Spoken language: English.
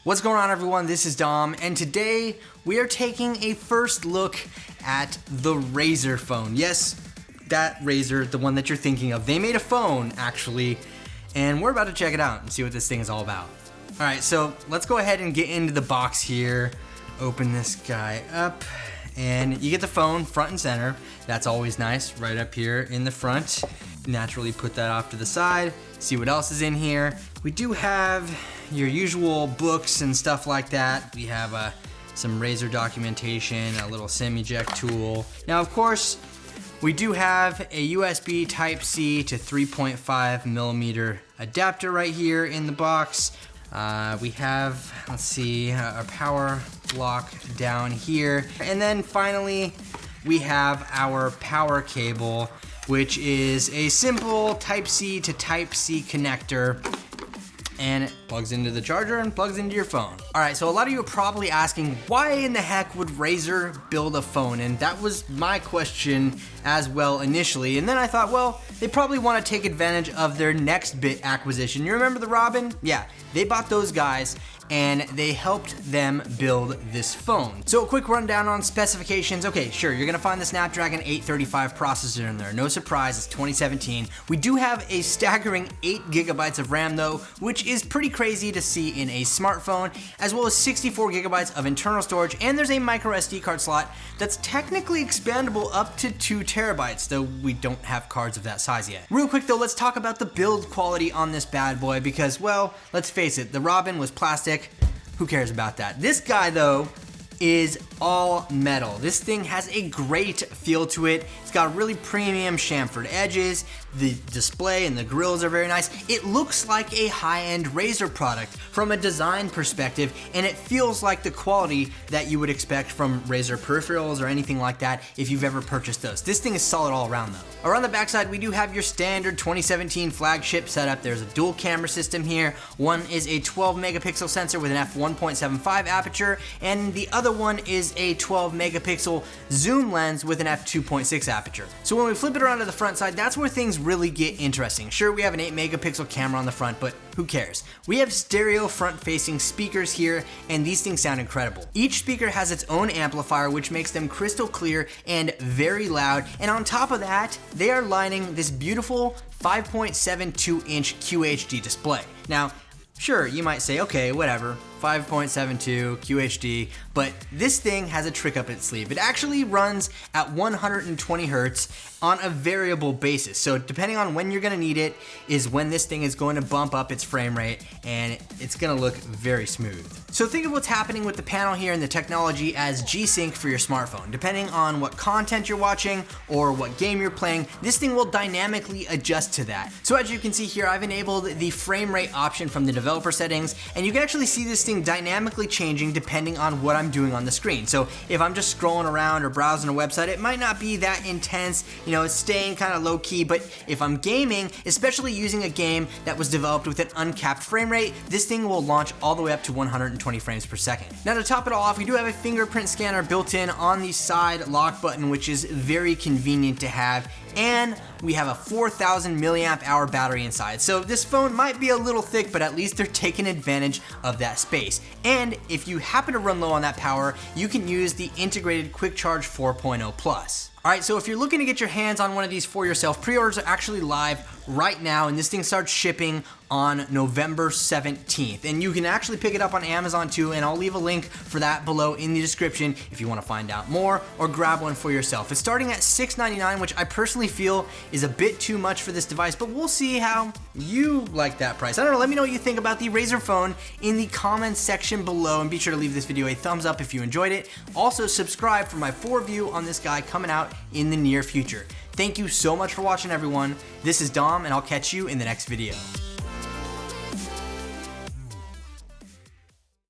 What's going on, everyone? This is Dom, and today we are taking a first look at the Razer phone. Yes, that Razer, the one that you're thinking of. They made a phone, actually, and we're about to check it out and see what this thing is all about. All right, so let's go ahead and get into the box here. Open this guy up, and you get the phone front and center. That's always nice, right up here in the front. Naturally put that off to the side, see what else is in here. We do have your usual books and stuff like that. We have some Razer documentation, a little SIM eject tool. Now, of course, we do have a USB Type-C to 3.5 millimeter adapter right here in the box. We have, let's see, a power block down here. And then finally, we have our power cable, which is a simple Type-C to Type-C connector, and it plugs into the charger and plugs into your phone. All right, so a lot of you are probably asking, why in the heck would Razer build a phone? And that was my question as well initially. And then I thought, well, they probably want to take advantage of their Nextbit acquisition. You remember the Robin? Yeah, they bought those guys and they helped them build this phone. So a quick rundown on specifications. Okay, sure, you're gonna find the Snapdragon 835 processor in there. No surprise, it's 2017. We do have a staggering 8 gigabytes of RAM though, which is pretty crazy to see in a smartphone, as well as 64 gigabytes of internal storage, and there's a micro SD card slot that's technically expandable up to 2 terabytes, though we don't have cards of that size yet. Real quick though, let's talk about the build quality on this bad boy because, well, let's face it, the Robin was plastic. Who cares about that? This guy though is all metal. This thing has a great feel to it. It's got really premium chamfered edges. The display and the grills are very nice. It looks like a high-end Razer product from a design perspective, and it feels like the quality that you would expect from Razer peripherals or anything like that if you've ever purchased those. This thing is solid all around though. Around the backside, we do have your standard 2017 flagship setup. There's a dual camera system here. One is a 12 megapixel sensor with an f1.75 aperture, and the other one is a 12 megapixel zoom lens with an f2.6 aperture. So when we flip it around to the front side, that's where things really get interesting. Sure, we have an 8 megapixel camera on the front, but who cares? We have stereo front-facing speakers here, and these things sound incredible. Each speaker has its own amplifier, which makes them crystal clear and very loud, and on top of that, they are lining this beautiful 5.72-inch QHD display. Now, sure, you might say, okay, whatever, 5.72 QHD, but this thing has a trick up its sleeve. It actually runs at 120 hertz on a variable basis. So depending on when you're gonna need it is when this thing is going to bump up its frame rate, and it's gonna look very smooth. So think of what's happening with the panel here and the technology as G-Sync for your smartphone. Depending on what content you're watching or what game you're playing, this thing will dynamically adjust to that. So as you can see here, I've enabled the frame rate option from the developer settings, and you can actually see this thing dynamically changing depending on what I'm doing on the screen. So if I'm just scrolling around or browsing a website, it might not be that intense, you know, it's staying kind of low key, but if I'm gaming, especially using a game that was developed with an uncapped frame rate, this thing will launch all the way up to 120 frames per second. Now to top it all off, we do have a fingerprint scanner built in on the side lock button, which is very convenient to have, and we have a 4,000 milliamp hour battery inside. So this phone might be a little thick, but at least they're taking advantage of that space. And if you happen to run low on that power, you can use the integrated Quick Charge 4.0 Plus. All right, so if you're looking to get your hands on one of these for yourself, pre-orders are actually live right now, and this thing starts shipping on November 17th. And you can actually pick it up on Amazon too, and I'll leave a link for that below in the description if you want to find out more or grab one for yourself. It's starting at $699, which I personally feel is a bit too much for this device, but we'll see how you like that price. I don't know, let me know what you think about the Razer phone in the comments section below, and be sure to leave this video a thumbs up if you enjoyed it. Also, subscribe for my 4 review on this guy coming out in the near future. Thank you so much for watching, everyone. This is Dom, and I'll catch you in the next video.